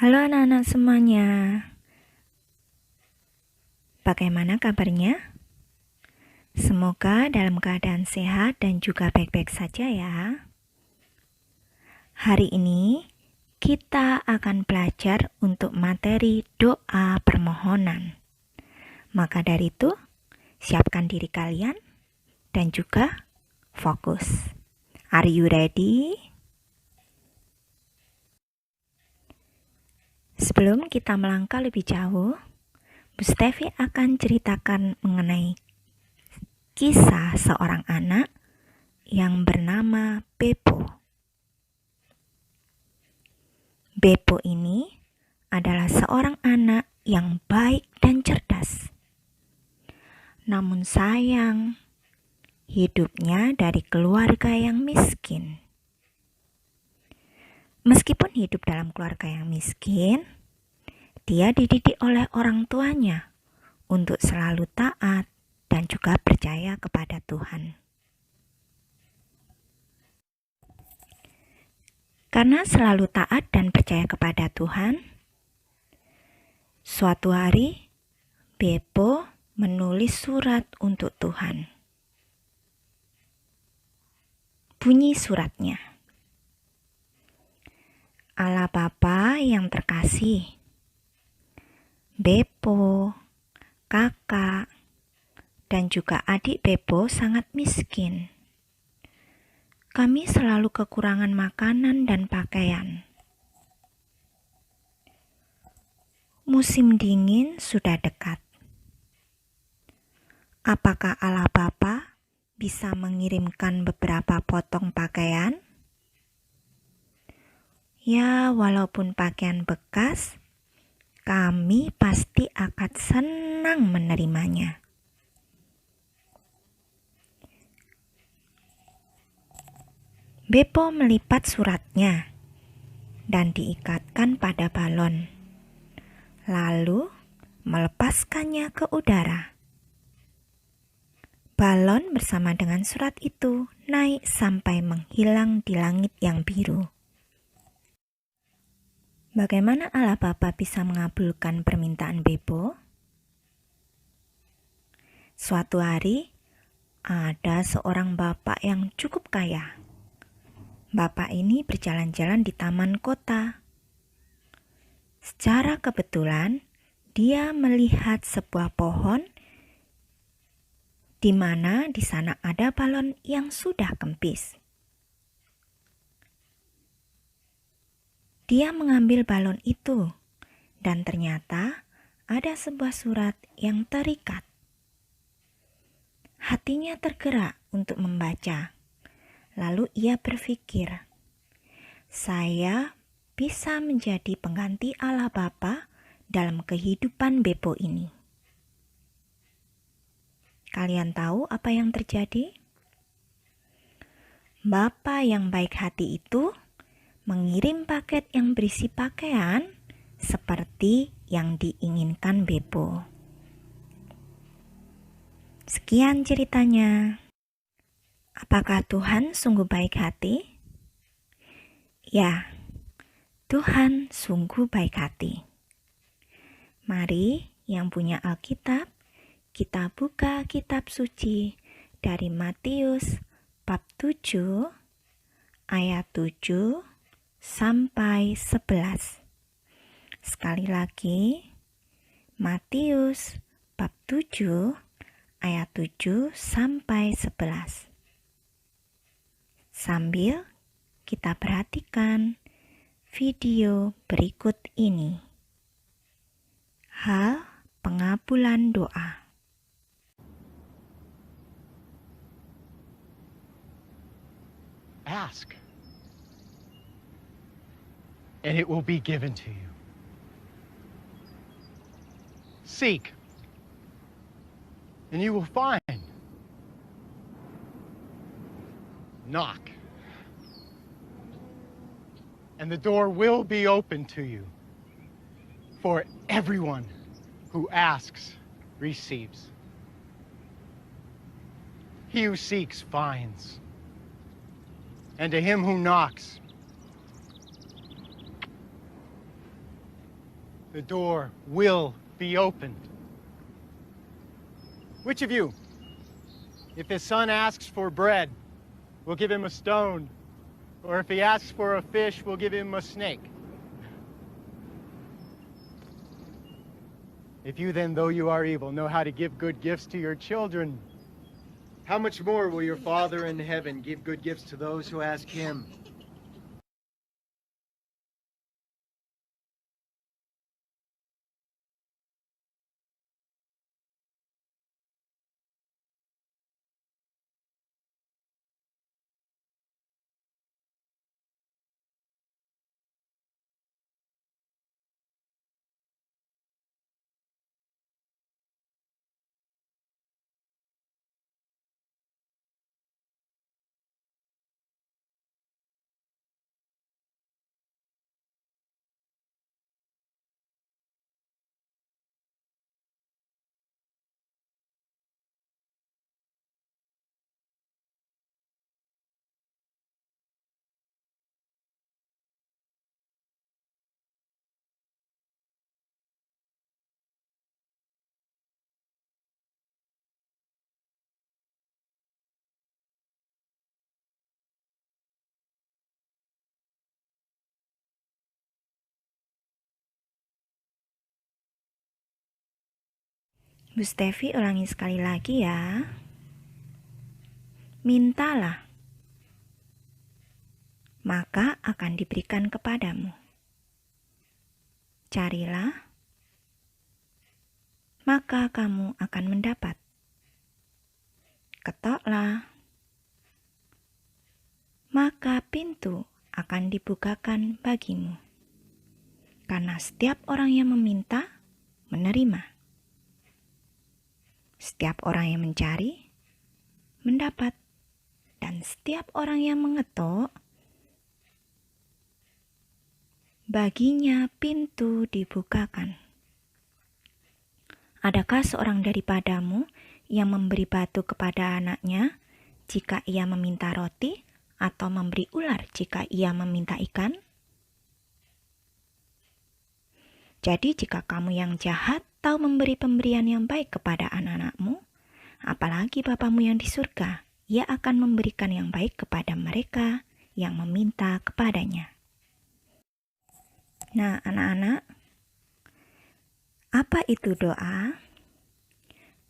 Halo anak-anak semuanya, bagaimana kabarnya? Semoga dalam keadaan sehat dan juga baik-baik saja ya. Hari ini kita akan belajar untuk materi doa permohonan. Maka dari itu, siapkan diri kalian dan juga fokus. Are you ready? Sebelum kita melangkah lebih jauh, Bu Stevi akan ceritakan mengenai kisah seorang anak yang bernama Beppo. Beppo ini adalah seorang anak yang baik dan cerdas. Namun sayang, hidupnya dari keluarga yang miskin. Meskipun hidup dalam keluarga yang miskin, dia dididik oleh orang tuanya untuk selalu taat dan juga percaya kepada Tuhan. Karena selalu taat dan percaya kepada Tuhan, suatu hari Beppo menulis surat untuk Tuhan. Bunyi suratnya, Allah Bapa yang terkasih, Beppo, kakak, dan juga adik Beppo sangat miskin. Kami selalu kekurangan makanan dan pakaian. Musim dingin sudah dekat. Apakah Allah Bapa bisa mengirimkan beberapa potong pakaian? Ya, walaupun pakaian bekas, kami pasti akan senang menerimanya. Beppo melipat suratnya dan diikatkan pada balon, lalu melepaskannya ke udara. Balon bersama dengan surat itu naik sampai menghilang di langit yang biru. Bagaimana Allah Bapa bisa mengabulkan permintaan Beppo? Suatu hari, ada seorang bapak yang cukup kaya. Bapak ini berjalan-jalan di taman kota. Secara kebetulan, dia melihat sebuah pohon di mana di sana ada balon yang sudah kempis. Dia mengambil balon itu, dan ternyata ada sebuah surat yang terikat. Hatinya tergerak untuk membaca. Lalu ia berpikir, saya bisa menjadi pengganti Allah Bapa dalam kehidupan Beppo ini. Kalian tahu apa yang terjadi? Bapa yang baik hati itu mengirim paket yang berisi pakaian seperti yang diinginkan Beppo. Sekian ceritanya. Apakah Tuhan sungguh baik hati? Ya, Tuhan sungguh baik hati. Mari yang punya Alkitab, kita buka kitab suci dari Matius bab 7 ayat 7 sampai 11. Sekali lagi, Matius bab 7 ayat 7 sampai 11. Sambil kita perhatikan video berikut ini. Hal pengabulan doa. Ask, and it will be given to you. Seek, and you will find. Knock, and the door will be open to you. For everyone who asks receives. He who seeks finds, and to him who knocks the door will be opened. Which of you, if his son asks for bread, will give him a stone? Or if he asks for a fish, we'll give him a snake? If you then, though you are evil, know how to give good gifts to your children, how much more will your Father in heaven give good gifts to those who ask him? Bu Stevi ulangi sekali lagi ya. Mintalah, maka akan diberikan kepadamu. Carilah, maka kamu akan mendapat. Ketoklah, maka pintu akan dibukakan bagimu. Karena setiap orang yang meminta, menerima. Setiap orang yang mencari, mendapat. Dan setiap orang yang mengetuk, baginya pintu dibukakan. Adakah seorang daripadamu yang memberi batu kepada anaknya jika ia meminta roti, atau memberi ular jika ia meminta ikan? Jadi jika kamu yang jahat tahu memberi pemberian yang baik kepada anak-anakmu, apalagi Bapamu yang di surga, ia akan memberikan yang baik kepada mereka yang meminta kepadanya. Nah, anak-anak, apa itu doa?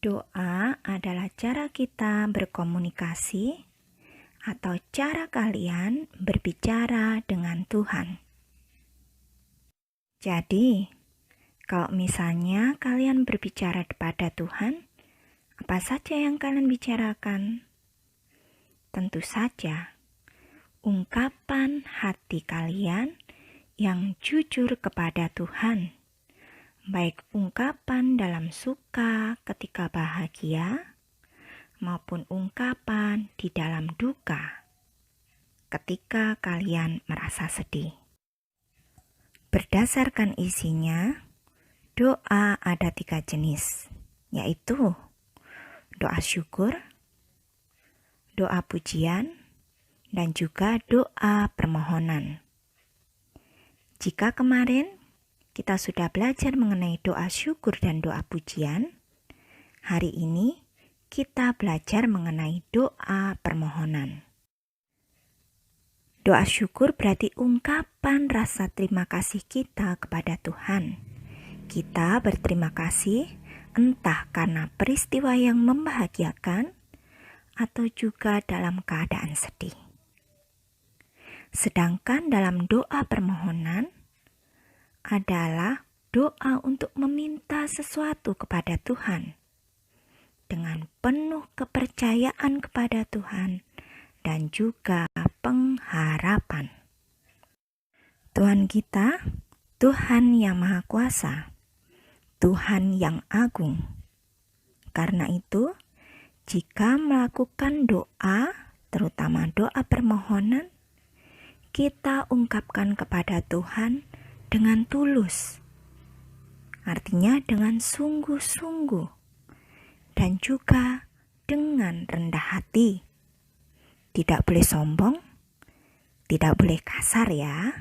Doa adalah cara kita berkomunikasi atau cara kalian berbicara dengan Tuhan. Jadi, kalau misalnya kalian berbicara kepada Tuhan, apa saja yang kalian bicarakan? Tentu saja, ungkapan hati kalian yang jujur kepada Tuhan, baik ungkapan dalam suka ketika bahagia, maupun ungkapan di dalam duka ketika kalian merasa sedih. Berdasarkan isinya, doa ada 3 jenis, yaitu doa syukur, doa pujian, dan juga doa permohonan. Jika kemarin kita sudah belajar mengenai doa syukur dan doa pujian, hari ini kita belajar mengenai doa permohonan. Doa syukur berarti ungkapan rasa terima kasih kita kepada Tuhan. Kita berterima kasih entah karena peristiwa yang membahagiakan atau juga dalam keadaan sedih. Sedangkan dalam doa permohonan adalah doa untuk meminta sesuatu kepada Tuhan dengan penuh kepercayaan kepada Tuhan dan juga pengharapan. Tuhan kita, Tuhan yang Maha Kuasa, Tuhan yang agung. Karena itu, jika melakukan doa, terutama doa permohonan, kita ungkapkan kepada Tuhan dengan tulus. Artinya dengan sungguh-sungguh dan juga dengan rendah hati. Tidak boleh sombong, tidak boleh kasar ya.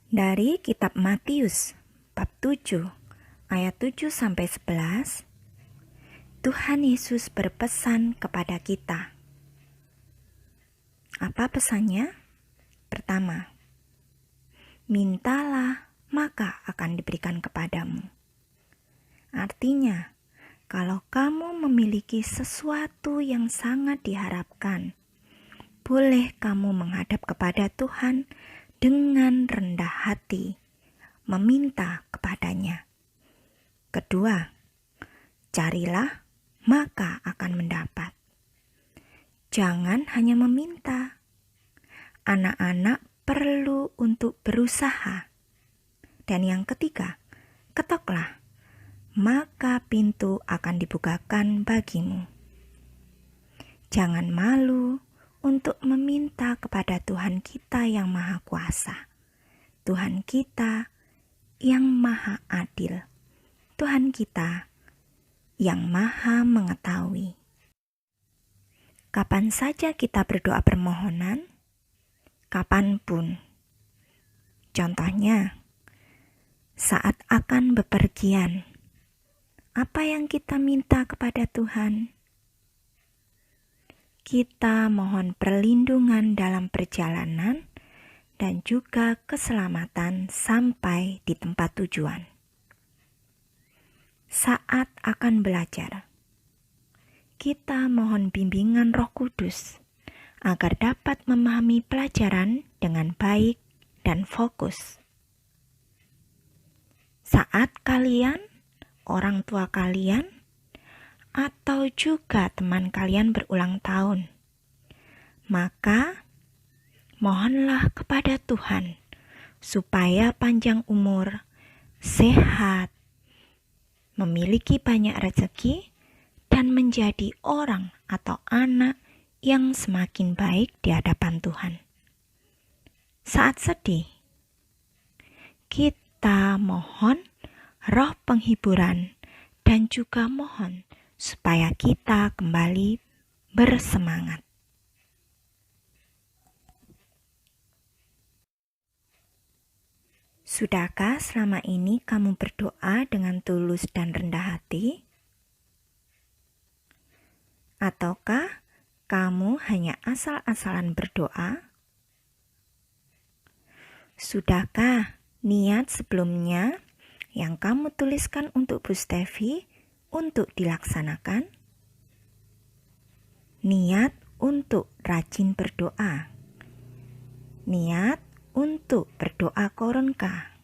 Dari kitab Matius 7 ayat 7 sampai 11, Tuhan Yesus berpesan kepada kita. Apa pesannya? Pertama, mintalah maka akan diberikan kepadamu. Artinya, kalau kamu memiliki sesuatu yang sangat diharapkan, boleh kamu menghadap kepada Tuhan dengan rendah hati, meminta kepadanya. Kedua, carilah maka akan mendapat. Jangan hanya meminta. Anak-anak perlu untuk berusaha. Dan yang ketiga, ketoklah, maka pintu akan dibukakan bagimu. Jangan malu untuk meminta kepada Tuhan kita yang Maha Kuasa, Tuhan kita yang Maha Adil, Tuhan kita yang Maha Mengetahui. Kapan saja kita berdoa permohonan, kapanpun. Contohnya, saat akan bepergian, apa yang kita minta kepada Tuhan? Kita mohon perlindungan dalam perjalanan dan juga keselamatan sampai di tempat tujuan. Saat akan belajar, kita mohon bimbingan Roh Kudus agar dapat memahami pelajaran dengan baik dan fokus. Saat kalian, orang tua kalian, atau juga teman kalian berulang tahun, maka mohonlah kepada Tuhan supaya panjang umur, sehat, memiliki banyak rezeki, dan menjadi orang atau anak yang semakin baik di hadapan Tuhan. Saat sedih, kita mohon roh penghiburan dan juga mohon supaya kita kembali bersemangat. Sudahkah selama ini kamu berdoa dengan tulus dan rendah hati? Ataukah kamu hanya asal-asalan berdoa? Sudahkah niat sebelumnya yang kamu tuliskan untuk Bu Stevi untuk dilaksanakan? Niat untuk rajin berdoa. Niat untuk berdoa koronka.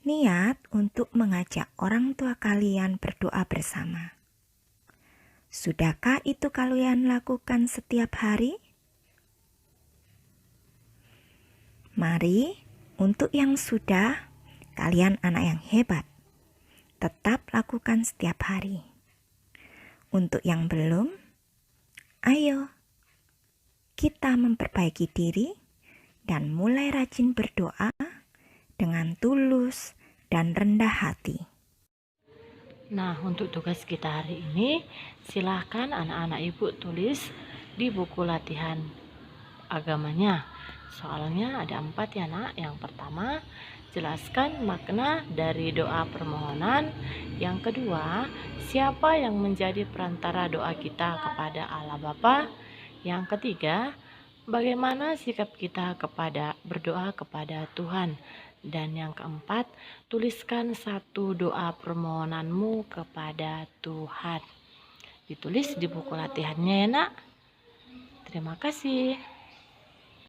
Niat untuk mengajak orang tua kalian berdoa bersama. Sudahkah itu kalian lakukan setiap hari? Mari, untuk yang sudah, kalian anak yang hebat. Tetap lakukan setiap hari. Untuk yang belum, ayo kita memperbaiki diri dan mulai rajin berdoa dengan tulus dan rendah hati. Nah, untuk tugas kita hari ini, silahkan anak-anak ibu tulis di buku latihan agamanya. Soalnya ada 4 ya nak. Yang pertama, jelaskan makna dari doa permohonan. Yang kedua, siapa yang menjadi perantara doa kita kepada Allah Bapa. Yang ketiga, bagaimana sikap kita berdoa kepada Tuhan. Dan yang keempat, tuliskan 1 doa permohonanmu kepada Tuhan. Ditulis di buku latihannya ya nak. Terima kasih.